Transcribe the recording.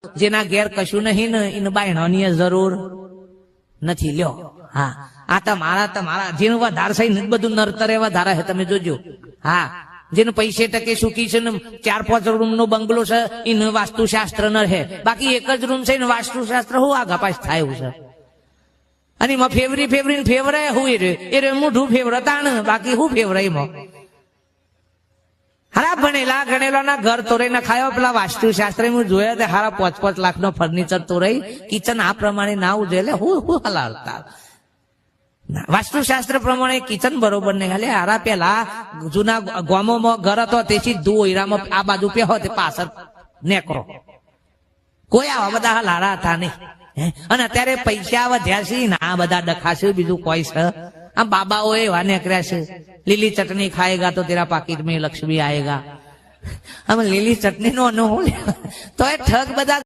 જેના ઘેર કશું નહીં ને એને બાયણોની જરૂર નથી. લ્યો હા, આ તમારા જેનું વધારે છે બધું નરતરે વધારે છે, તમે જોજો. હા, જેને પૈસે ટકે સુખી છે ને 4-5 રૂમ નો બંગલો છે એને વાસ્તુશાસ્ત્ર ન રહે, બાકી એક જ રૂમ છે ને વાસ્તુશાસ્ત્ર હું આગા પાછ થાય એવું છે. અને એમાં ફેવરી ફેવરાય હું એ રે મોઢું ફેવરતાણ, બાકી હું ફેવરાય એમાં. હારા ભણેલા ગણેલા ના ઘર તોરાઈ ના ખાયો, પેલા વાસ્તુશાસ્ત્ર હું જોયા તે હારા 5-5 લાખ નો ફર્નિચર તોરાઈ, કિચન આ પ્રમાણે ના ઉજે, એટલે હું હલાવતા. વાસ્તુશાસ્ત્ર પ્રમાણે કિચન બરોબર નહીં. એટલે હારા પેલા જૂના ગામોમાં ઘર હતો તેથી દોયરામાં આ બાજુ પેહો તે પાછળ નેકરો, કોઈ આવા બધા લારા હતા નહીં. અને અત્યારે પૈસા વધ્યા છે ને આ બધા ડખાશે, બીજું કોઈ છે. આ બાબાઓ એવા નીકળ્યા છે, લીલી ચટણી ખાએગા તો તેરા પાકીટ में लक्ष्मी आएगा. हम લીલી ચટણી નો તો એ ઠગ બધા